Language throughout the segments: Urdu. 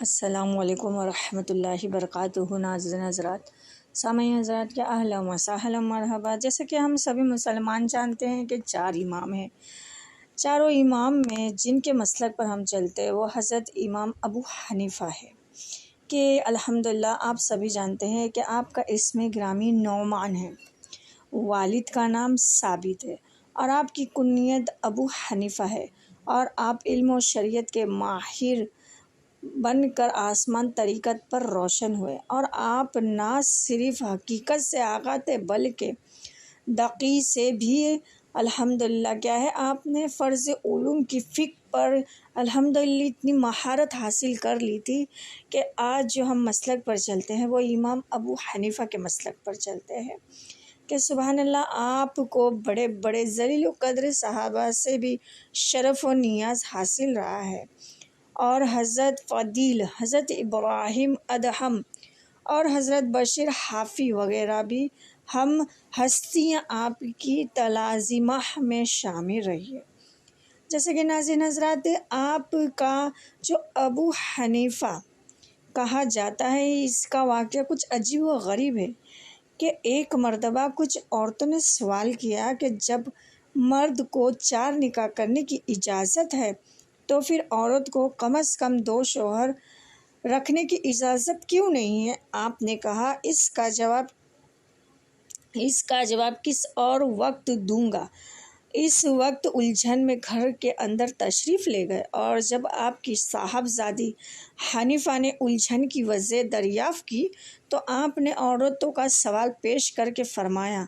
السلام علیکم ورحمۃ اللہ وبرکاتہ۔ ناظرین حضرات، سامعین حضرات، کیا اہلا و سہلا مرحبا۔ جیسے کہ ہم سبھی مسلمان جانتے ہیں کہ 4 امام ہیں۔ چاروں امام میں جن کے مسلک پر ہم چلتے ہیں وہ حضرت امام ابو حنیفہ ہے کہ الحمدللہ آپ سبھی جانتے ہیں کہ آپ کا اسم گرامی نعمان ہے، والد کا نام ثابت ہے اور آپ کی کنیت ابو حنیفہ ہے، اور آپ علم و شریعت کے ماہر بن کر آسمان طریقت پر روشن ہوئے، اور آپ نہ صرف حقیقت سے آگاہ تھے بلکہ دقیق سے بھی الحمدللہ کیا ہے آپ نے فرض علوم کی فقہ پر الحمدللہ اتنی مہارت حاصل کر لی تھی کہ آج جو ہم مسلک پر چلتے ہیں وہ امام ابو حنیفہ کے مسلک پر چلتے ہیں کہ سبحان اللہ، آپ کو بڑے بڑے ذلیل و قدر صحابہ سے بھی شرف و نیاز حاصل رہا ہے، اور حضرت فضیل، حضرت ابراہیم ادہم اور حضرت بشیر حافی وغیرہ بھی ہم ہستیاں آپ کی تلازمہ میں شامل رہی ہے۔ جیسے کہ ناظرین حضرات، آپ کا جو ابو حنیفہ کہا جاتا ہے، اس کا واقعہ کچھ عجیب و غریب ہے کہ ایک مرتبہ کچھ عورتوں نے سوال کیا کہ جب مرد کو 4 نکاح کرنے کی اجازت ہے تو پھر عورت کو کم از کم 2 شوہر رکھنے کی اجازت کیوں نہیں ہے؟ آپ نے کہا اس کا جواب کس اور وقت دوں گا۔ اس وقت الجھن میں گھر کے اندر تشریف لے گئے، اور جب آپ کی صاحبزادی حنیفہ نے الجھن کی وجہ دریافت کی تو آپ نے عورتوں کا سوال پیش کر کے فرمایا،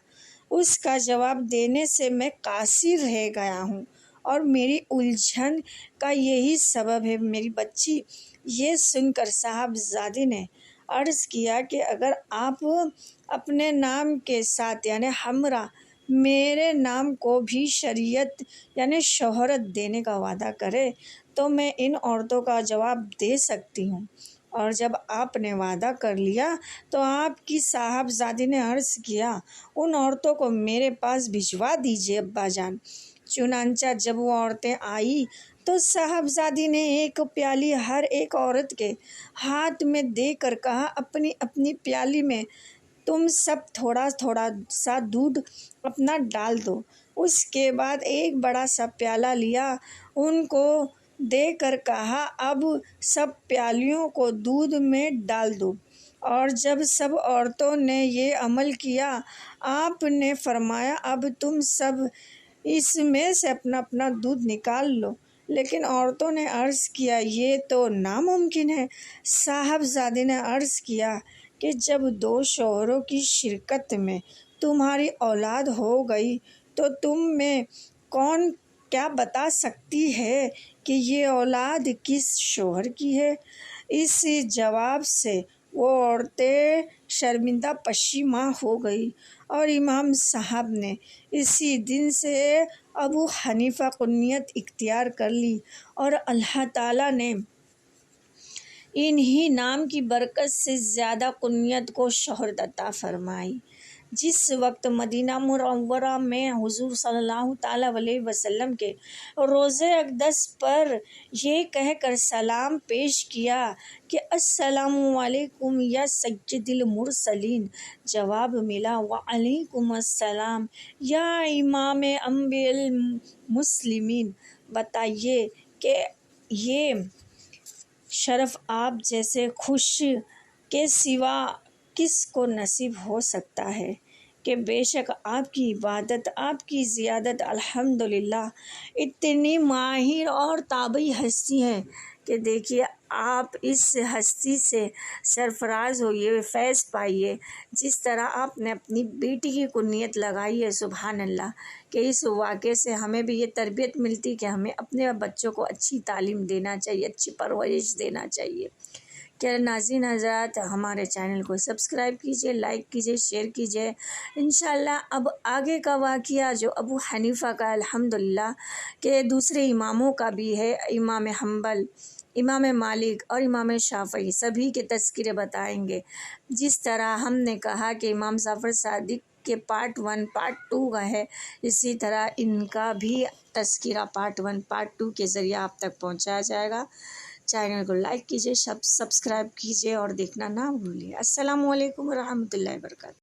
اس کا جواب دینے سے میں قاصر رہ گیا ہوں، اور میری الجھن کا یہی سبب ہے میری بچی۔ یہ سن کر صاحبزادی نے عرض کیا کہ اگر آپ اپنے نام کے ساتھ یعنی ہمراہ میرے نام کو بھی شریعت یعنی شہرت دینے کا وعدہ کرے تو میں ان عورتوں کا جواب دے سکتی ہوں۔ اور جب آپ نے وعدہ کر لیا تو آپ کی صاحبزادی نے عرض کیا، ان عورتوں کو میرے پاس بھجوا دیجیے ابا جان۔ چنانچہ جب وہ عورتیں آئیں تو صاحبزادی نے ایک پیالی ہر ایک عورت کے ہاتھ میں دے کر کہا، اپنی اپنی پیالی میں تم سب تھوڑا تھوڑا سا دودھ اپنا ڈال دو۔ اس کے بعد ایک بڑا سا پیالہ لیا، ان کو دے کر کہا، اب سب پیالیوں کو دودھ میں ڈال دو۔ اور جب سب عورتوں نے یہ عمل کیا، آپ نے فرمایا، اب تم سب اس میں سے اپنا اپنا دودھ نکال لو۔ لیکن عورتوں نے عرض کیا، یہ تو ناممکن ہے۔ صاحبزادی نے عرض کیا کہ جب 2 شوہروں کی شرکت میں تمہاری اولاد ہو گئی تو تم میں کون کیا بتا سکتی ہے کہ یہ اولاد کس شوہر کی ہے؟ اس جواب سے وہ عورتیں شرمندہ پشیماں ہو گئی، اور امام صاحب نے اسی دن سے ابو حنیفہ کنیت اختیار کر لی، اور اللہ تعالیٰ نے انہی نام کی برکت سے زیادہ کنیت کو شہرت عطا فرمائی۔ جس وقت مدینہ منورہ میں حضور صلی اللہ تعالیٰ علیہ وسلم کے روضہ اقدس پر یہ کہہ کر سلام پیش کیا کہ السلام علیکم یا سید المرسلین، جواب ملا وعلیکم السلام یا امام انبیاء المسلمین۔ بتائیے کہ یہ شرف آپ جیسے خوش کے سوا کس کو نصیب ہو سکتا ہے کہ بے شک آپ کی عبادت، آپ کی زیادت الحمدللہ اتنی ماہر اور تابعی ہستی ہیں کہ دیکھیے آپ اس ہستی سے سرفراز ہوئیے، فیض پائیے، جس طرح آپ نے اپنی بیٹی کی کنیت لگائی ہے۔ سبحان اللہ، کہ اس واقعے سے ہمیں بھی یہ تربیت ملتی کہ ہمیں اپنے بچوں کو اچھی تعلیم دینا چاہیے، اچھی پرورش دینا چاہیے۔ کیا ناظرین حضرات، ہمارے چینل کو سبسکرائب کیجیے، لائک کیجیے، شیئر کیجیے۔ انشاءاللہ اب آگے کا واقعہ جو ابو حنیفہ کا الحمدللہ کہ دوسرے اماموں کا بھی ہے، امام حنبل، امام مالک اور امام شافعی، سبھی کے تذکرے بتائیں گے۔ جس طرح ہم نے کہا کہ امام جعفر صادق کے پارٹ 1 پارٹ 2 کا ہے، اسی طرح ان کا بھی تذکرہ پارٹ 1 پارٹ 2 کے ذریعہ آپ تک پہنچایا جائے گا۔ چینل کو لائک کیجیے، سبسکرائب کیجیے اور دیکھنا نہ بھولیے۔ السلام علیکم ورحمۃ اللہ وبرکاتہ۔